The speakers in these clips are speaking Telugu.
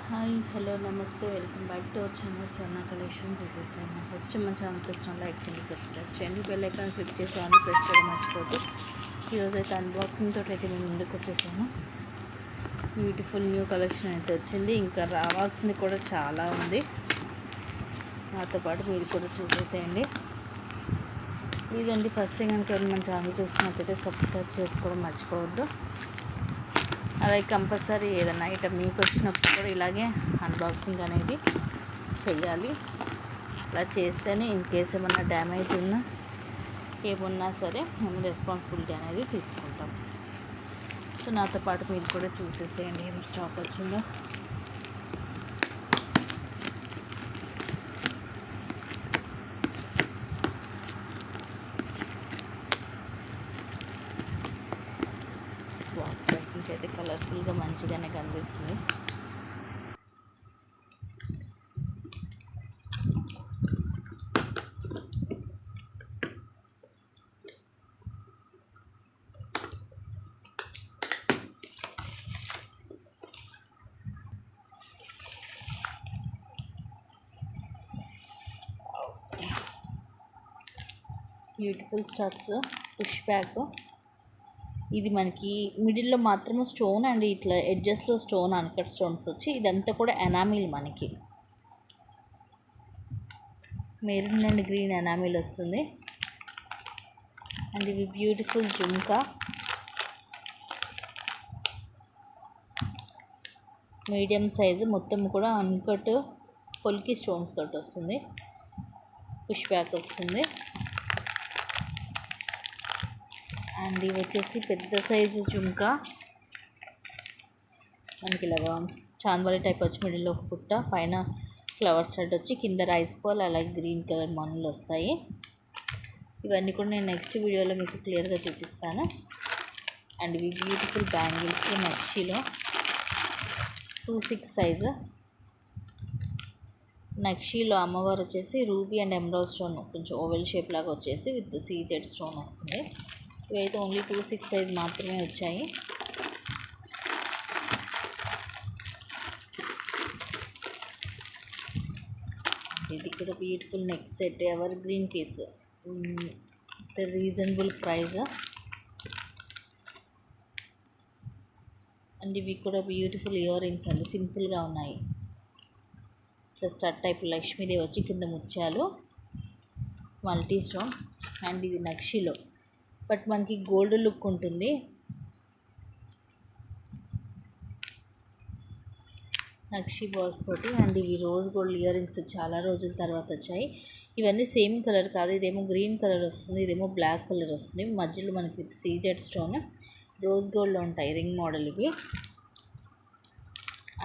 హాయ్ హలో నమస్తే welcome back to our channel Sona collection. This is Sona. First మన ఛానల్ చూస్తున్న లైక్ చేయండి, సబ్స్క్రైబ్ చేయండి, బెల్ ఐకాన్ క్లిక్ చేసి ఆన్ ప్రెస్ చేయడం మర్చిపోద్దు. ఈరోజు అయితే అన్బాక్సింగ్ తోటి అయితే మేము ముందుకు వచ్చేసాము. బ్యూటిఫుల్ న్యూ కలెక్షన్ అయితే వచ్చింది, ఇంకా రావాల్సింది కూడా చాలా ఉంది. నాతో పాటు మీరు కూడా చూసేసేయండి. ఇదండి ఫస్ట్ టైం కనుక మన ఛానల్ చూసినట్టయితే సబ్స్క్రైబ్ చేసుకోవడం మర్చిపోవద్దు. అలాగే కంపల్సరీ ఏదైనా ఐటమ్ మీకు వచ్చినప్పుడు కూడా ఇలాగే అన్బాక్సింగ్ అనేది చెయ్యాలి. అలా చేస్తేనే ఇన్ కేస్ ఏమన్నా డ్యామేజ్ ఉన్నా ఏమున్నా సరే మేము రెస్పాన్సిబిలిటీ అనేది తీసుకుంటాం. సో నాతో పాటు మీరు కూడా చూసేసేయండి ఏం స్టాక్ వచ్చిందో. బాక్స్ ప్యాకింగ్ అయితే కలర్ఫుల్గా మంచిగానే కనిపిస్తుంది. Beautiful stars push back. ఇది మనకి మిడిల్లో మాత్రమే స్టోన్ అండ్ ఇట్లా ఎడ్జెస్లో స్టోన్ అన్కట్ స్టోన్స్ వచ్చి ఇదంతా కూడా ఎనామిల్, మనకి మెరూన్ అండ్ గ్రీన్ ఎనామిల్ వస్తుంది. అండ్ ఇవి బ్యూటిఫుల్ జుమ్కా, మీడియం సైజు, మొత్తం కూడా అన్కట్ పొలికి స్టోన్స్ తోటి వస్తుంది. పుష్ బ్యాక్ వస్తుంది. అండ్ ఇవి వచ్చేసి పెద్ద సైజు జుమ్కా, మనకి ఇలాగా చాంద్వారి టైప్ వచ్చి మిడిల్లో ఒక పుట్ట, పైన ఫ్లవర్ స్టడ్ వచ్చి కింద రైస్ బాల్, అలాగే గ్రీన్ కలర్ మనులు వస్తాయి. ఇవన్నీ కూడా నేను నెక్స్ట్ వీడియోలో మీకు క్లియర్గా చూపిస్తాను. అండ్ ఇవి బ్యూటిఫుల్ బ్యాంగిల్స్ నక్షీలో 2/6 సైజు. నక్షీలో అమ్మవారు వచ్చేసి రూబీ అండ్ ఎమరాల్డ్ స్టోన్ కొంచెం ఓవెల్ షేప్ లాగా వచ్చేసి విత్ సీజెడ్ స్టోన్ వస్తుంది. ఇవైతే ఓన్లీ 2/6 సైజ్ మాత్రమే వచ్చాయి. ఇది కూడా beautiful neck set, ever green peas, reasonable price. And ఇవి కూడా బ్యూటిఫుల్ ఇయర్ రింగ్స్ అండి, సింపుల్గా ఉన్నాయి. ఇట్లా స్టడ్ టైప్ లక్ష్మీదేవి వచ్చి కింద ముత్యాలు, మల్టీ స్టోన్. అండ్ ఇది నక్షిలో, బట్ మనకి గోల్డ్ లుక్ ఉంటుంది. నక్షి బాల్స్ తోటి. అండ్ ఇవి రోజ్ గోల్డ్ ఇయర్ రింగ్స్ చాలా రోజుల తర్వాత వచ్చాయి. ఇవన్నీ సేమ్ కలర్ కాదు, ఇదేమో గ్రీన్ కలర్ వస్తుంది, ఇదేమో బ్లాక్ కలర్ వస్తుంది. మధ్యలో మనకి సీజెడ్ స్టోన్ రోజ్ గోల్డ్లో ఉంటాయి రింగ్ మోడల్ ఇవి.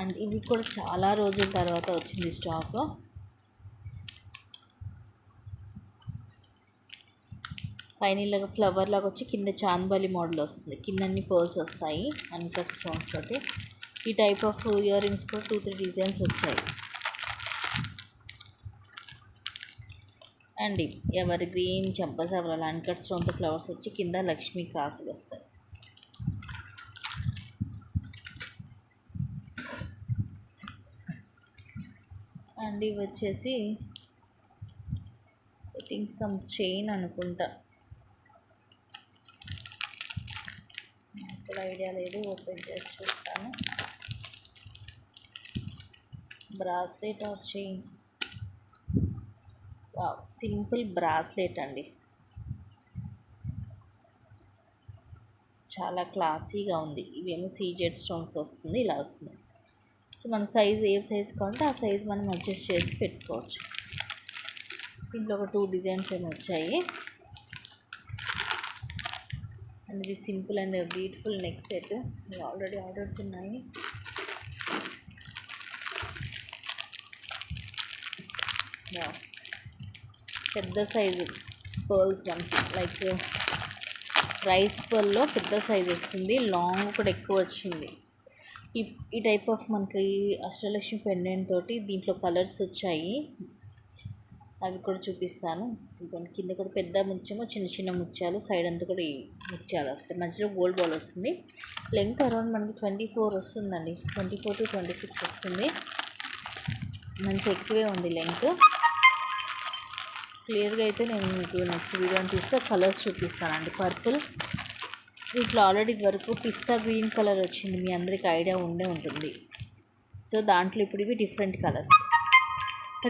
అండ్ ఇవి కూడా చాలా రోజుల తర్వాత వచ్చింది స్టాక్. పైన ఇలాగ ఫ్లవర్ లాగా వచ్చి కింద చాంద్బాలి మోడల్ వస్తుంది, కింద అన్ని పర్ల్స్ వస్తాయి అన్కట్ స్టోన్స్ తోటి. ఈ టైప్ ఆఫ్ ఇయర్ రింగ్స్ కూడా 2-3 డిజైన్స్ వచ్చాయి. అండ్ ఎవరి గ్రీన్ చంపసవరాలు అన్కట్ స్టోన్తో ఫ్లవర్స్ వచ్చి కింద లక్ష్మీ కాసులు వస్తాయి. అండ్ ఇవి వచ్చేసి ఐ థింక్ సమ్ చైన్ అనుకుంటా, నాకు ఐడియా లేదు, ఓపెన్ చేసి చూస్తాను. Bracelet or chain, simple bracelet అండి, చాలా క్లాసీగా ఉంది. ఇవేమో సీజెడ్ స్టోన్స్ వస్తుంది, ఇలా వస్తుంది. సో మన సైజ్ ఏ సైజ్ కావాలంటే ఆ సైజ్ మనం అడ్జస్ట్ చేసి పెట్టుకోవచ్చు. దీంట్లో ఒక 2 డిజైన్స్ ఏమి వచ్చాయి. అండ్ ఇది simple and beautiful neck set, already orders ఉన్నాయి. పెద్ద సైజు పర్ల్స్ మనకి లైక్ రైస్ పర్ల్లో పెద్ద సైజ్ వస్తుంది, లాంగ్ కూడా ఎక్కువ వచ్చింది. ఈ టైప్ ఆఫ్ మనకి అష్టలక్ష్మి పెండెంట్ తోటి దీంట్లో కలర్స్ వచ్చాయి. అవి కూడా చూపిస్తాను. ఇదిగోండి కింద కూడా పెద్ద ముత్యము, చిన్న చిన్న ముత్యాలు, సైడ్ అంతా కూడా ఈ ముత్యాలు వస్తాయి, మధ్యలో గోల్డ్ బాల్ వస్తుంది. లెంత్ అరౌండ్ మనకి 24 వస్తుందండి, 24 to 26 వస్తుంది. మంచి ఎక్కువే ఉంది లెంత్. క్లియర్గా అయితే నేను మీకు నెక్స్ట్ వీడియోని తీస్తే కలర్స్ చూపిస్తానండి. పర్పుల్, వీటిలో ఆల్రెడీ ఇది వరకు పిస్తా గ్రీన్ కలర్ వచ్చింది, మీ అందరికీ ఐడియా ఉండే ఉంటుంది. సో దాంట్లో ఇప్పుడు ఇవి different colours.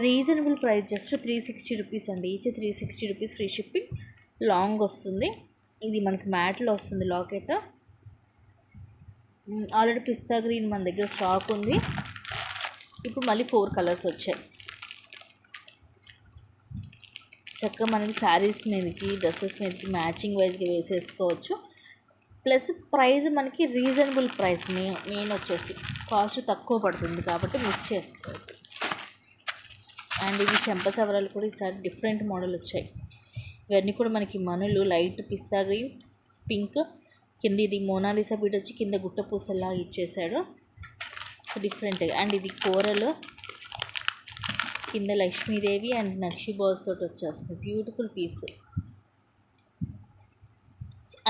Reasonable price, just 360 rupees అండి. Each 360 rupees, free shipping. Long వస్తుంది. ఇది మనకి మ్యాట్లో వస్తుంది లాకెట్. ఆల్రెడీ పిస్తా గ్రీన్ మన దగ్గర స్టాక్ ఉంది. ఇప్పుడు మళ్ళీ 4 కలర్స్ వచ్చాయి. చక్కగా మనకి శారీస్ మీదకి, డ్రెస్సెస్ మీదకి మ్యాచింగ్ వైజ్గా వేసేసుకోవచ్చు. ప్లస్ ప్రైస్ మనకి రీజనబుల్ ప్రైస్, మెయిన్ వచ్చేసి కాస్ట్ తక్కువ పడుతుంది కాబట్టి మిస్ చేసుకోవద్దు. అండ్ ఇవి చెంపసవరాలు కూడా ఈసారి డిఫరెంట్ మోడల్ వచ్చాయి. ఇవన్నీ కూడా మనకి మనులు లైట్ పిస్తా గ్రీన్, పింక్, కింద ఇది మోనాలిసా బీట్ వచ్చి కింద గుట్ట పూసల్లా ఇచ్చేసాడు, డిఫరెంట్గా. అండ్ ఇది కూరలు, కింద లక్ష్మీదేవి అండ్ నక్షి బాల్స్ తోటి వచ్చేస్తుంది, బ్యూటిఫుల్ పీస్.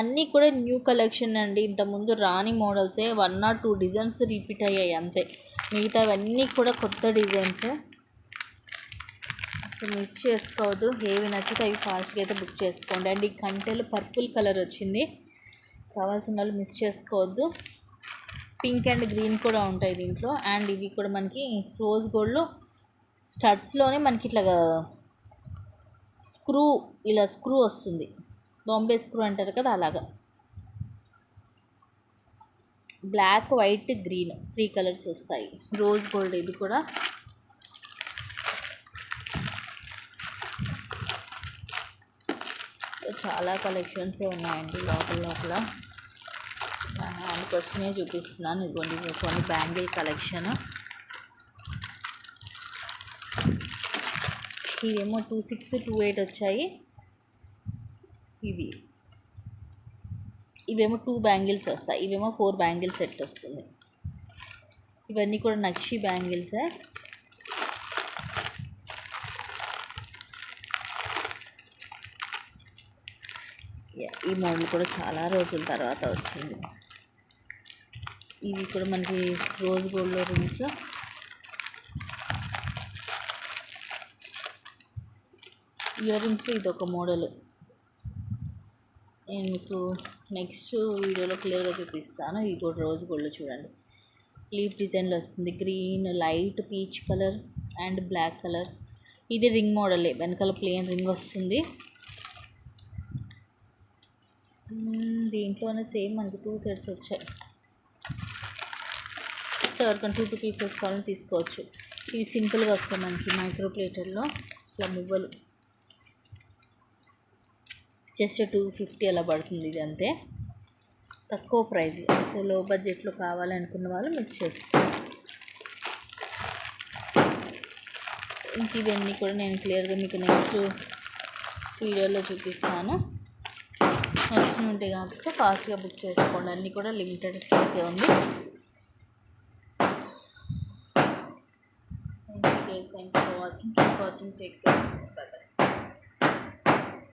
అన్నీ కూడా న్యూ కలెక్షన్ అండి. ఇంతకుముందు రాని మోడల్సే, 1 or 2 డిజైన్స్ రిపీట్ అయ్యాయి అంతే, మిగతావన్నీ కూడా కొత్త డిజైన్స్. సో మిస్ చేసుకోవద్దు, ఏవి నచ్చితే అవి ఫాస్ట్గా అయితే బుక్ చేసుకోండి. అండ్ ఈ కంటెలు పర్పుల్ కలర్ వచ్చింది, కావాల్సిన వాళ్ళు మిస్ చేసుకోవద్దు. పింక్ అండ్ గ్రీన్ కూడా ఉంటాయి దీంట్లో. అండ్ ఇవి కూడా మనకి రోజ్ గోల్డ్లో స్టడ్స్లోనే మనకి ఇట్లా స్క్రూ, ఇలా స్క్రూ వస్తుంది, బాంబే స్క్రూ అంటారు కదా అలాగా. బ్లాక్, వైట్, గ్రీన్ 3 కలర్స్ వస్తాయి. రోజ్ గోల్డ్ ఇది కూడా. చాలా కలెక్షన్సే ఉన్నాయండి లోపల. అందుకోసమే చూపిస్తున్నాను. ఇదిగోండి కొన్ని బ్యాంగిల్ కలెక్షన్. ఇవేమో 26, 28 వచ్చాయి. ఇవేమో 2 బ్యాంగిల్స్ వస్తాయి, ఇవేమో 4 బ్యాంగిల్ సెట్ వస్తుంది. ఇవన్నీ కూడా నక్షి బ్యాంగిల్సే. ఈ మోడల్ కూడా చాలా రోజుల తర్వాత వచ్చింది. ఇవి కూడా మనకి రోజ్ గోల్డ్లో రింగ్స్. ఇయర్ రింగ్స్లో ఇది ఒక మోడల్, నేను మీకు నెక్స్ట్ వీడియోలో క్లియర్గా చూపిస్తాను. ఇది కూడా రోజ్ గోల్డ్లో చూడండి, లీఫ్ డిజైన్లో వస్తుంది. Green, light peach colour and black colour. ఇది రింగ్ మోడలే, వెనకాల ప్లెయిన్ రింగ్ వస్తుంది. దీంట్లోనే సేమ్ మనకి 2 సెట్స్ వచ్చాయి. సో ఎవరికైనా 2 పీసెస్ కావాలని తీసుకోవచ్చు. ఇవి సింపుల్గా వస్తాయి మనకి మైక్రో ప్లేటర్లో, ఇట్లా మువ్వలు. జస్ట్ 250 అలా పడుతుంది. ఇది అంతే, తక్కువ ప్రైస్. సో లో బడ్జెట్లో కావాలనుకున్న వాళ్ళు మిస్ చేసుకోండి. ఇంక ఇవన్నీ కూడా నేను క్లియర్గా మీకు నెక్స్ట్ వీడియోలో చూపిస్తాను. నచ్చిన ఉంటే కాకపోతే ఫాస్ట్గా బుక్ చేసుకోండి. అన్నీ కూడా లిమిటెడ్ స్టాకే ఉంది. Thank you for watching. Take care. By by.